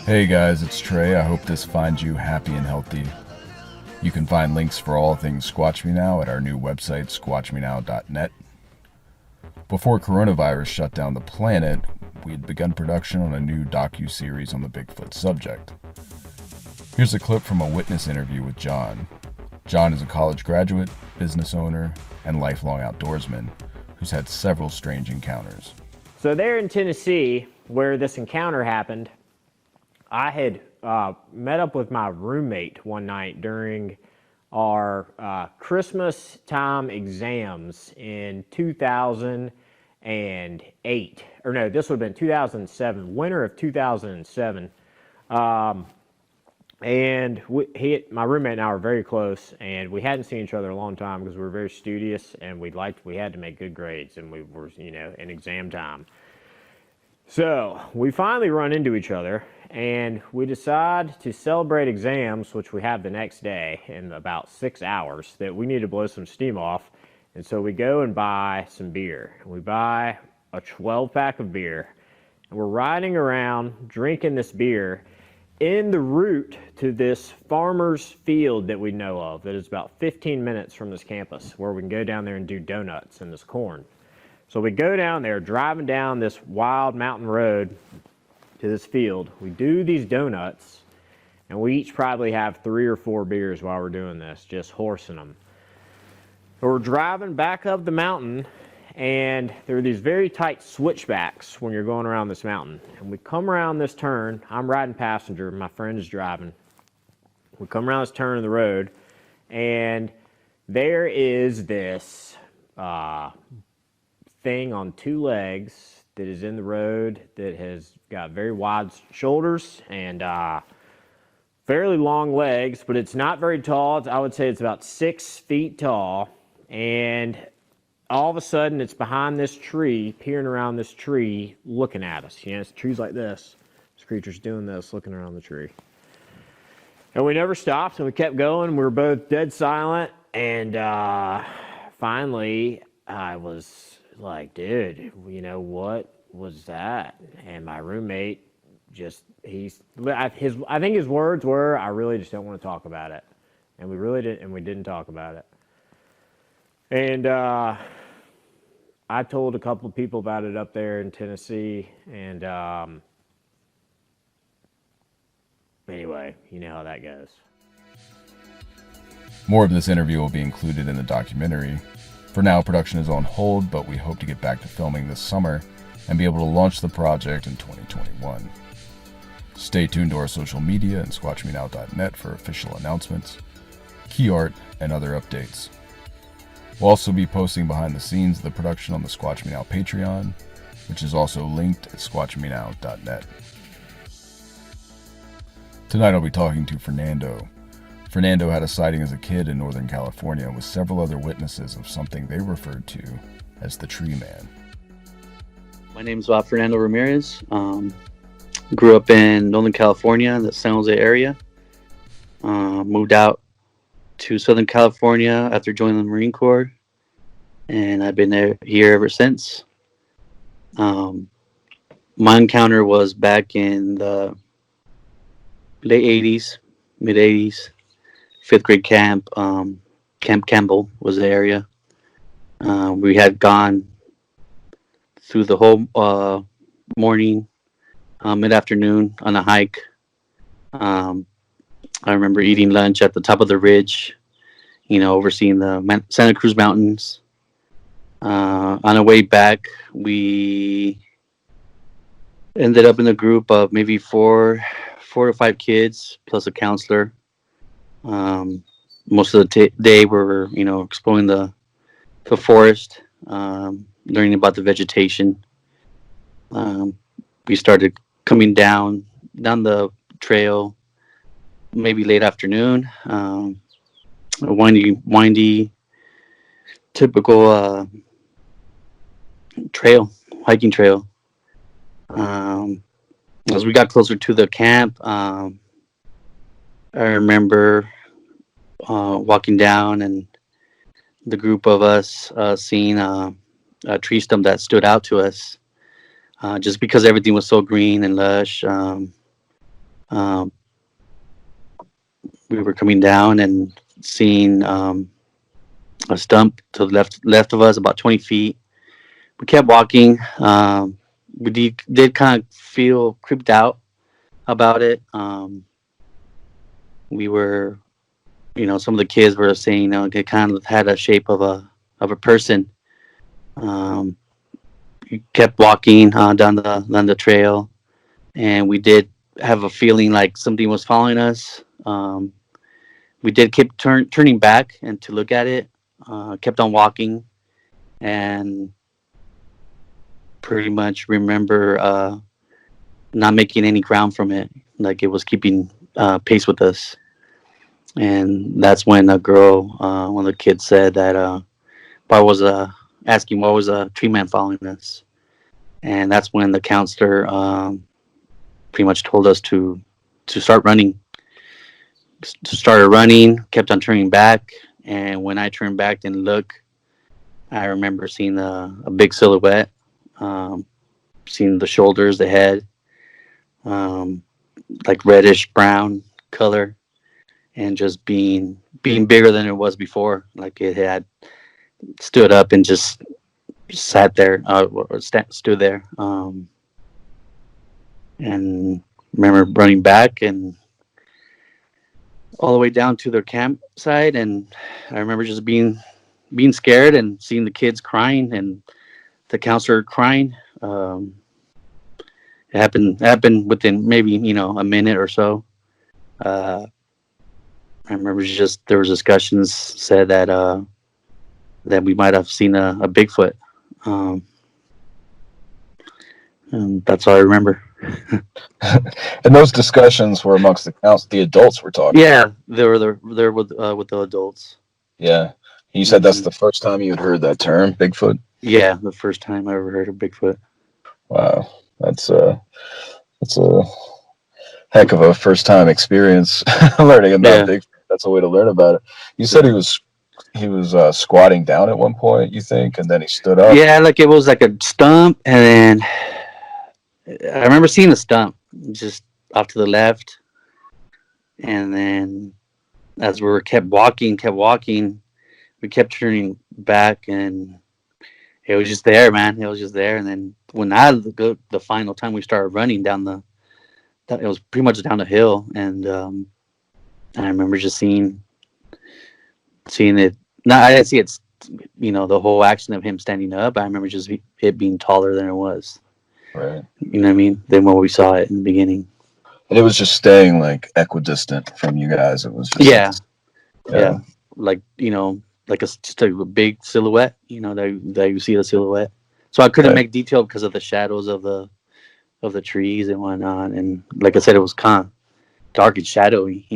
Hey guys, it's Trey. I hope this finds you happy and healthy. You can find links for all things Squatch Me Now at our new website, squatchmenow.net. Before coronavirus shut down the planet, we had begun production on a new docu-series on the Bigfoot subject. Here's a clip from a witness interview with John. John is a college graduate, business owner, and lifelong outdoorsman who's had several strange encounters. So there in Tennessee, where this encounter happened, I had met up with my roommate one night during our Christmas time exams in 2008. Or no, this would have been 2007, winter of 2007. And my roommate and I were very close, and we hadn't seen each other a long time because we were very studious, and we had to make good grades, and we were, in exam time. So we finally run into each other, and we decide to celebrate exams, which we have the next day in about 6 hours, that we need to blow some steam off. And so we go and buy some beer. We buy a 12-pack of beer, and we're riding around drinking this beer in the route to this farmer's field that we know of that is about 15 minutes from this campus, where we can go down there and do donuts in this corn. So we go down there, driving down this wild mountain road to this field. We do these donuts, and we each probably have 3 or 4 beers while we're doing this, just horsing them. So we're driving back up the mountain, and there are these very tight switchbacks when you're going around this mountain. And we come around this turn. I'm riding passenger. My friend is driving. We come around this turn in the road, and there is this thing on 2 legs that is in the road that has got very wide shoulders and fairly long legs, but it's not very tall. I would say it's about 6 feet tall, and all of a sudden it's behind this tree, peering around this tree, looking at us. It's trees like this. This creature's doing this, looking around the tree. And we never stopped, and we kept going. We were both dead silent, and finally I was like, dude, what was that? And my roommate I think his words were, I really just don't want to talk about it. And we really didn't, and we didn't talk about it. And I told a couple of people about it up there in Tennessee, and anyway, you know how that goes. More of this interview will be included in the documentary. For now, production is on hold, but we hope to get back to filming this summer and be able to launch the project in 2021. Stay tuned to our social media and squatchmenow.net for official announcements, key art, and other updates. We'll also be posting behind the scenes of the production on the Squatch Me Now Patreon, which is also linked at squatchmenow.net. Tonight I'll be talking to Fernando. Fernando had a sighting as a kid in Northern California with several other witnesses of something they referred to as the Tree Man. My name is Fernando Ramirez. Grew up in Northern California, the San Jose area. Moved out to Southern California after joining the Marine Corps. and I've been here ever since. My encounter was back in the late '80s, mid '80s, fifth grade camp. Camp Campbell was the area. We had gone through the whole morning, mid afternoon on a hike. Um, I remember eating lunch at the top of the ridge, overseeing the Santa Cruz Mountains. On our way back, we ended up in a group of maybe four to five kids plus a counselor. Most of the day, we were, exploring the forest, learning about the vegetation. We started coming down the trail, maybe late afternoon. A windy, typical hiking trail. As we got closer to the camp, I remember walking down and the group of us seeing a tree stump that stood out to us, just because everything was so green and lush. We were coming down and seeing a stump to the left of us, about 20 feet. We kept walking. We did kind of feel creeped out about it. We were, some of the kids were saying, it kind of had a shape of a person. We kept walking down the trail, and we did have a feeling like something was following us. We did keep turning back and to look at it. Kept on walking, and pretty much remember not making any ground from it, like it was keeping pace with us. And that's when a girl, one of the kids, said that I was asking what was a tree man following us, and that's when the counselor pretty much told us to start running. Started running, kept on turning back, and when I turned back and looked, I remember seeing a big silhouette, seeing the shoulders, the head, like reddish brown color, and just being bigger than it was before. Like it had stood up and just sat there, stood there, and remember running back and all the way down to their campsite, and I remember just being scared and seeing the kids crying and the counselor crying. It happened within maybe a minute or so. I remember just there was discussions said that we might have seen a Bigfoot. And that's all I remember. And those discussions were amongst the adults we're talking. Yeah, they were there with the adults. Yeah. You said that's the first time you had heard that term, Bigfoot? Yeah, the first time I ever heard of Bigfoot. Wow. That's a heck of a first time experience learning about Bigfoot. That's a way to learn about it. You said he was squatting down at one point, you think, and then he stood up? Yeah, like it was like a stump, and then I remember seeing a stump just off to the left, and then as we kept walking, we kept turning back, and it was just there, man. It was just there, and then when the final time we started running down it was pretty much down the hill, and I remember just seeing it. No, I didn't see it, the whole action of him standing up. I remember just it being taller than it was. Right. You know what I mean? Than when we saw it in the beginning. And it was just staying like equidistant from you guys. It was just yeah. Like like just a big silhouette. That you see the silhouette. So I couldn't make detail because of the shadows of the trees and whatnot. And like I said, it was kind of dark and shadowy.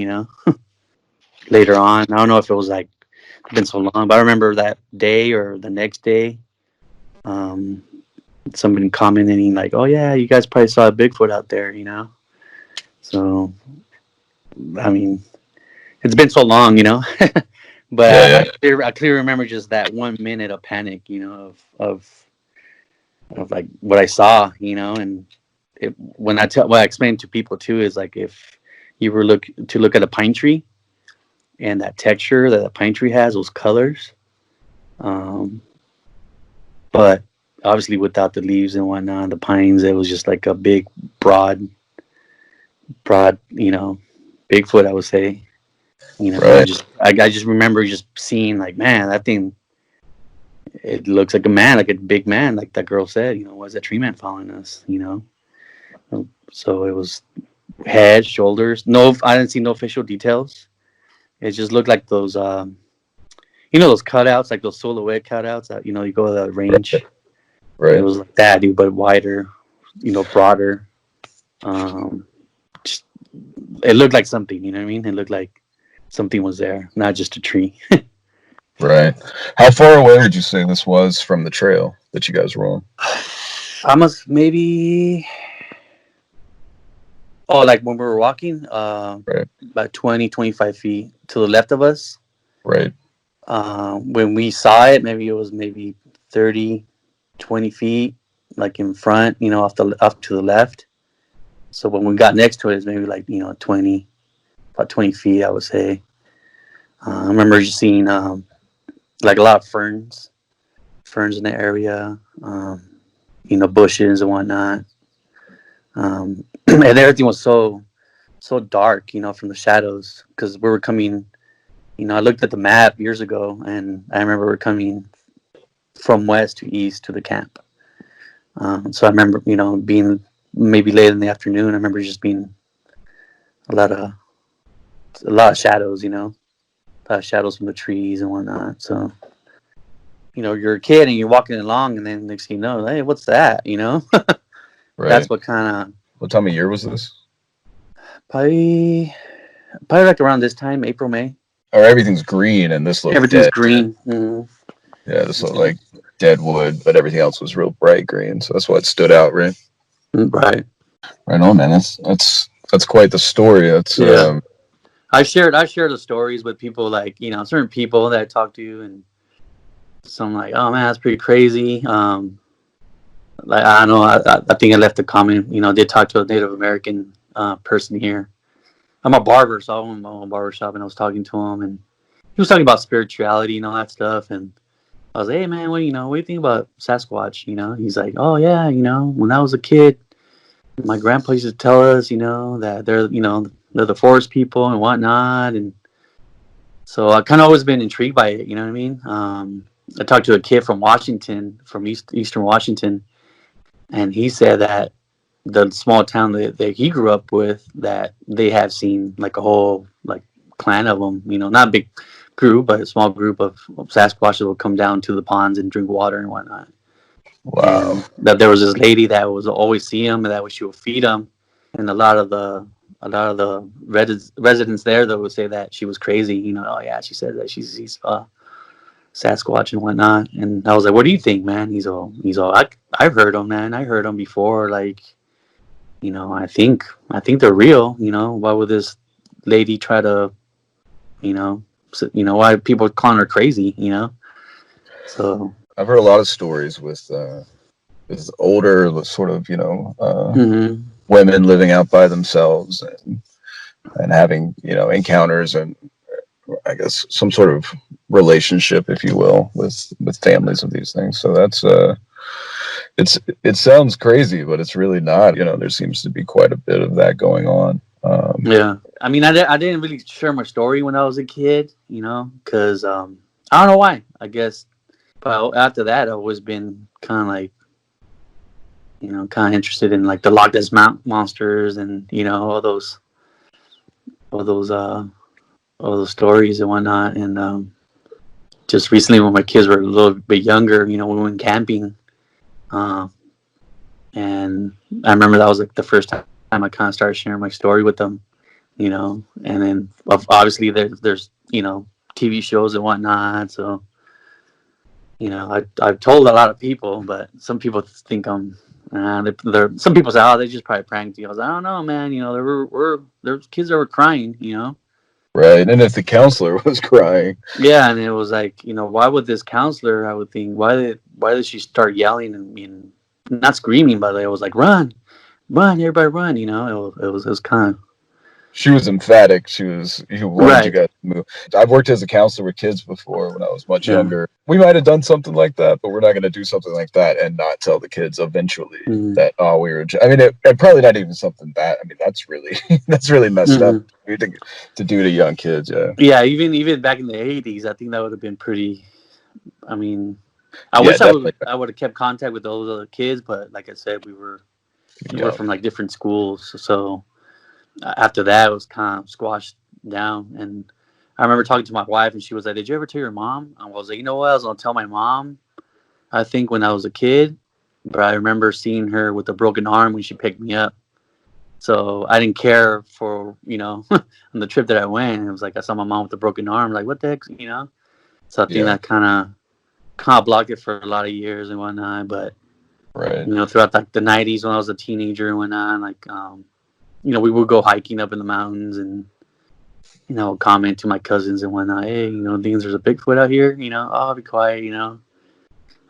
Later on, I don't know if it was like been so long, but I remember that day or the next day, somebody commenting like, "Oh yeah, you guys probably saw a Bigfoot out there," So, I mean, it's been so long, But Yeah, yeah. I clearly remember just that 1 minute of panic, of like what I saw, and what I explained to people too is like if you were look at a pine tree and that texture that a pine tree has, those colors, um, but obviously without the leaves and whatnot, the pines, it was just like a big, broad, Bigfoot, I would say. Right. I just remember just seeing like, man, that thing, it looks like a man, like a big man, like that girl said. Why is that tree man following us? So it was head, shoulders. No, I didn't see no facial details. It just looked like those, those cutouts, like those silhouette cutouts that you go to the range. It Right. was like that, dude, but wider, broader. Um, just, it looked like something. You know what I mean? It looked like something was there, not just a tree. Right. How far away would you say this was from the trail that you guys were on? Almost maybe. Oh, like when we were walking, Right. about 20, 25 feet to the left of us. Right. When we saw it, maybe 30, 20 feet, like in front, off to the left. So when we got next to it, it's maybe like, about 20 feet, I would say. I remember just seeing like a lot of ferns in the area, bushes and whatnot. And everything was so dark, from the shadows, because we were coming. I looked at the map years ago, and I remember we're coming from west to east to the camp. So I remember, being maybe late in the afternoon. I remember just being a lot of shadows, a lot of shadows from the trees and whatnot. So, you're a kid and you're walking along, and then next thing you know, hey, what's that? Right. That's what kind of What time of year was this? probably like around this time, April, May. Or everything's green and this looked Everything's dead. green. Mm-hmm. Yeah, this looked like dead wood, but everything else was real bright green. So that's what stood out, right? Right. Right on, man. That's quite the story. That's Yeah. I shared the stories with people, like, certain people that I talk to, and some like, oh man, that's pretty crazy. Like, I don't know, I think I left a comment. Did talk to a Native American person here. I'm a barber, so I own my own barber shop, and I was talking to him, and he was talking about spirituality and all that stuff. And I was like, hey man, what do you think about Sasquatch? He's like, oh yeah, when I was a kid, my grandpa used to tell us, that they're the forest people and whatnot. And so I kind of always been intrigued by it. You know what I mean? I talked to a kid from Washington, from Eastern Washington, and he said that the small town that he grew up with, that they have seen like a whole like clan of them. Not a big group, but a small group of Sasquatches will come down to the ponds and drink water and whatnot. wow. And that there was this lady that was always see them, and that she would feed them. And a lot of the residents there, that would say that she was crazy. Oh yeah, she said that she sees Sasquatch and whatnot. And I was like, what do you think, man? He's all, I've heard them, man. I heard them before. Like, I think they're real. Why would this lady try to, why people calling her crazy? So. I've heard a lot of stories with older sort of, Mm-hmm. women living out by themselves and having, encounters and I guess some sort of relationship, if you will, with families of these things. So that's it sounds crazy, but it's really not. There seems to be quite a bit of that going on. Yeah, I mean, I didn't really share my story when I was a kid, because I don't know why. I guess, but after that, I've always been kind of like, kind of interested in like the Loch Ness monsters, and all those uh all those stories and whatnot. And just recently, when my kids were a little bit younger, we went camping, uh, and I remember that was like the first time I kind of started sharing my story with them. And then obviously there's TV shows and whatnot. So I've told a lot of people, but some people think I'm. Some people say, oh, they just probably pranked you. I was like, I don't know, man. There were kids that were crying. Right. And if the counselor was crying. Yeah, and it was like, why would this counselor? I would think, why did she start yelling and not screaming, but it was like, run, run, everybody, run. It was kind of She was emphatic. She wanted you right. guys to move. I've worked as a counselor with kids before when I was much Yeah. younger. We might have done something like that, but we're not going to do something like that and not tell the kids eventually Hmm. that, oh, we were. I mean, it probably not even something that. I mean, that's really that's really messed up Hmm. to do to young kids. Yeah. Yeah, even back in the '80s, I think that would have been pretty. I mean, I Yeah, wish definitely. I would have kept contact with those other kids, but like I said, we were Yeah. from like different schools, so after that it was kind of squashed down. And I remember talking to my wife, and she was like, "Did you ever tell your mom?" I was like, "You know what? I was gonna tell my mom. I think when I was a kid, but I remember seeing her with a broken arm when she picked me up. So I didn't care for on the trip that I went. It was like I saw my mom with a broken arm. Like what the heck. So I think Yeah. that kind of blocked it for a lot of years and whatnot. But Right. throughout like the '90s when I was a teenager and whatnot, like we would go hiking up in the mountains and comment to my cousins and whatnot. Hey, things there's a Bigfoot out here. Oh, be quiet.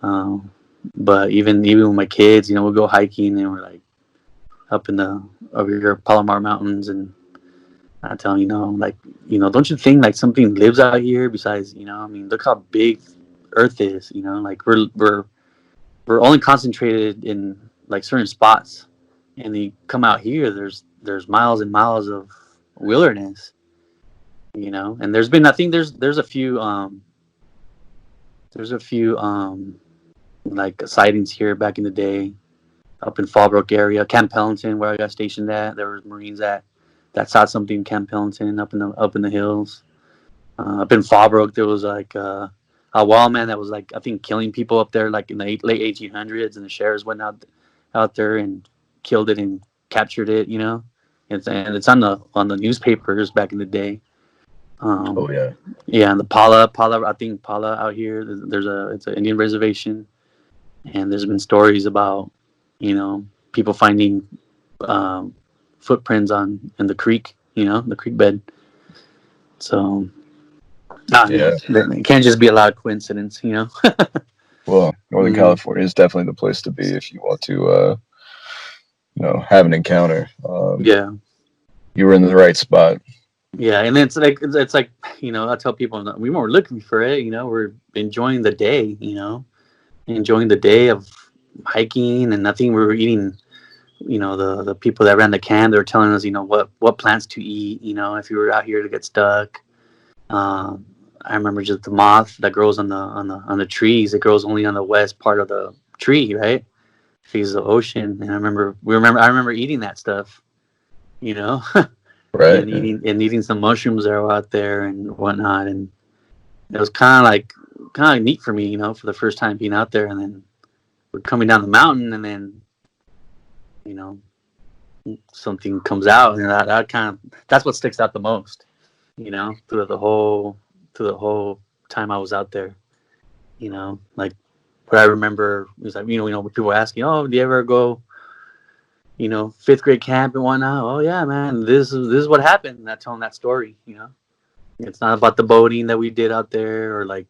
Um, but even with my kids, we'll go hiking and we're like up in the over here Palomar Mountains, and I tell them, like don't you think like something lives out here besides I mean, look how big Earth is. Like we're only concentrated in like certain spots, and you come out here, there's miles and miles of wilderness. And I think there's a few like sightings here back in the day up in Fallbrook area, Camp Pendleton, where I got stationed at. There was Marines that saw something in Camp Pendleton up in the hills. Up in Fallbrook, there was like a wild man that was like I think killing people up there like in the late 1800s, and the sheriffs went out there and killed it and captured it. It's on the newspapers back in the day. Oh Um, yeah. yeah, and the Pala, I think Pala out here. It's an Indian reservation, and there's been stories about people finding um, footprints in the creek, the creek bed. So I Yeah. mean, it can't just be a lot of coincidence. Well, Northern Mm, California is definitely the place to be if you want to, have an encounter. yeah, You were in the right spot. yeah, and it's like I tell people that we weren't looking for it. We're enjoying the day. Enjoying the day of hiking, and I think we were eating. The people that ran the camp, they were telling us, what plants to eat. If you were out here to get stuck. Um, I remember just the moth that grows on the trees. It grows only on the west part of the tree, right? Faces the ocean, and I remember eating that stuff, you know, Right. and eating some mushrooms that were out there and whatnot, and it was kind of neat for me, for the first time being out there, and then we're coming down the mountain, and then you know something comes out, and that's what sticks out the most, through the whole time I was out there. Like what I remember was like, when people asking, "Oh, do you ever go, fifth grade camp and whatnot?" Oh yeah, man, this is what happened. And I tell them that story. It's not about the boating that we did out there, or like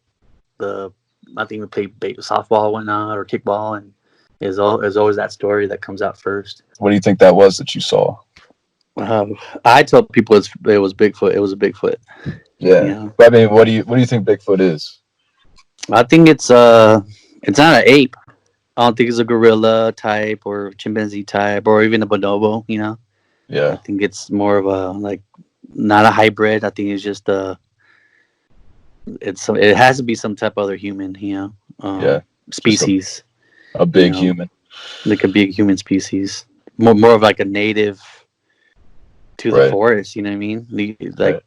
the I think we played softball and whatnot or kickball, and is always that story that comes out first. What do you think that was that you saw? I tell people it was Bigfoot. It was a Bigfoot. Yeah. I mean, what do you think Bigfoot is? I think it's not an ape. I don't think it's a gorilla type or chimpanzee type or even a bonobo. I Yeah. think it's more of a like not a hybrid. I think it's just it has to be some type of other human. Yeah. Just Species. a You big know, human. like a big human species. More of like a native to the Right. forest. You know what I mean? Like Right.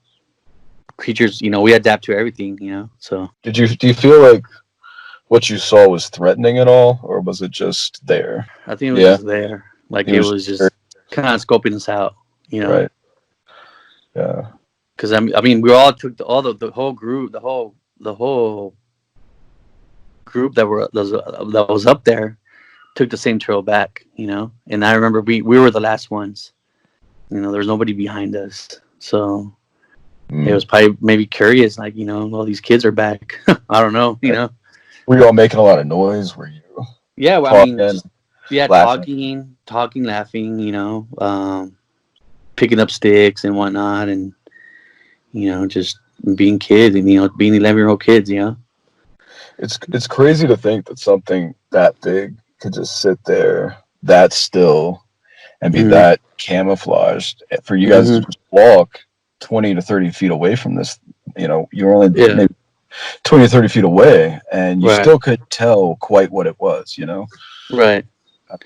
creatures. We adapt to everything. So Do you feel like what you saw was threatening at all, or was it just there? I think it was Yeah. just there. Like He it was was just kind of scoping us out. right. Yeah. Because I mean, we all took the whole group, the whole group that was up there took the same trail back, And I remember we were the last ones. There was nobody behind us, so It was probably maybe curious, like, all these kids are back. I don't know, Were you all making a lot of noise? Were you Yeah, well, I mean, talking, just, yeah, laughing? talking, laughing, picking up sticks and whatnot, and just being kids, and being 11-year-old kids. It's crazy to think that something that big could just sit there that still and be Mm-hmm. that camouflaged for you guys to just walk 20 to 30 feet away from this. You're only maybe 20 or 30 feet away, and you still couldn't tell quite what it was. Right.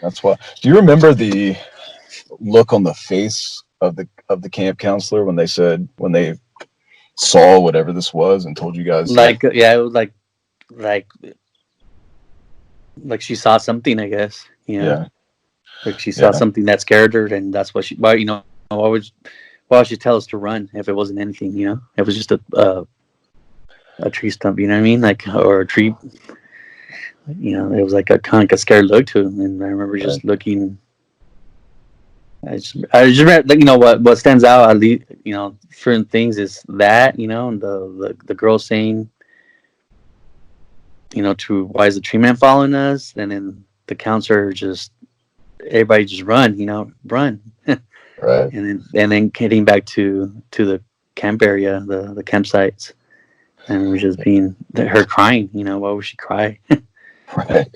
That's why. Do you remember the look on the face of the camp counselor when they saw whatever this was and told you guys? Like, yeah, it was like she saw something, I guess. Yeah. Like she saw something that scared her, and that's what why would she tell us to run if it wasn't anything? It was just a tree stump. You know what I mean? Like, or a tree. It was like a kind of like a scared look to him, and I remember just looking. I just remember, what stands out at least, certain things is that, and the girl saying, to why is the tree man following us, and then the counselor everybody just run, run, Right. and then getting back to the camp area, the campsites, and it was just being her crying. Why would she cry? Right.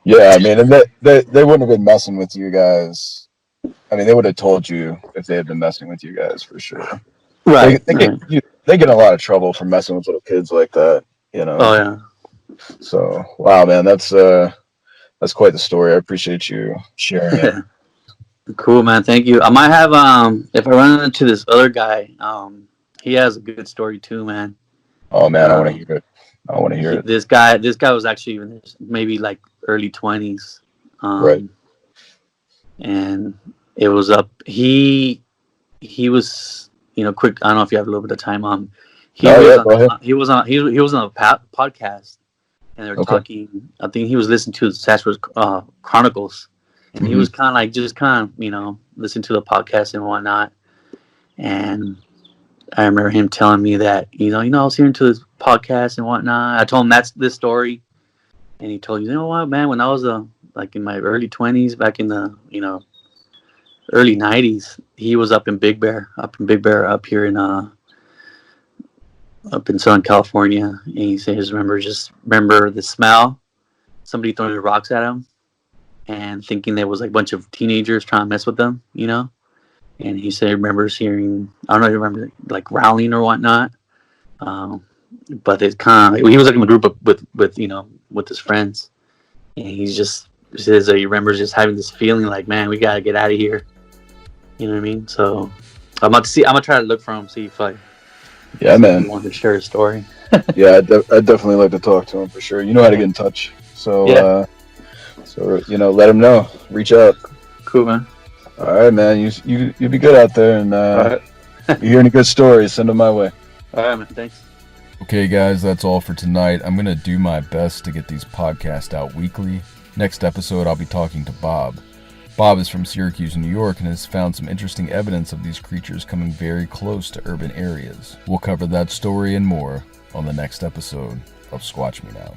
Yeah, I mean, and they wouldn't have been messing with you guys. I mean, they would have told you if they had been messing with you guys for sure. Right. They get in a lot of trouble for messing with little kids like that. Oh yeah. So wow, man, that's quite the story. I appreciate you sharing it. Cool, man. Thank you. I might have if I run into this other guy, he has a good story too, man. Oh man, I want to hear it. I want to hear it. This guy was actually maybe like early 20s. Right. And it was up. He was, quick. I don't know if you have a little bit of time. He was on a podcast, and they were talking. I think he was listening to the Sasquatch Chronicles, and he was kind of listening to the podcast and whatnot. And I remember him telling me that, I was hearing to this podcast and whatnot. I told him that's this story, and he told you know what, man, when I was like in my early 20s, back in the early 90s, he was up in Big Bear, up here in up in Southern California, and he says remember the smell, somebody throwing rocks at him, and thinking there was like a bunch of teenagers trying to mess with them, And he said he remembers hearing, I don't know if you remember, like growling or whatnot. But it he was like in a group with his friends. And he says that he remembers just having this feeling like, man, we got to get out of here. You know what I mean? So I'm going to try to look for him, see if I want to share his story. Yeah, I'd definitely like to talk to him for sure. You know how to get in touch. So, let him know. Reach out. Cool, man. All right, man. You be good out there, and you hear any good stories, send them my way. All right, man. Thanks. Okay, guys, that's all for tonight. I'm gonna do my best to get these podcasts out weekly. Next episode, I'll be talking to Bob. Bob is from Syracuse, New York, and has found some interesting evidence of these creatures coming very close to urban areas. We'll cover that story and more on the next episode of Squatch Me Now.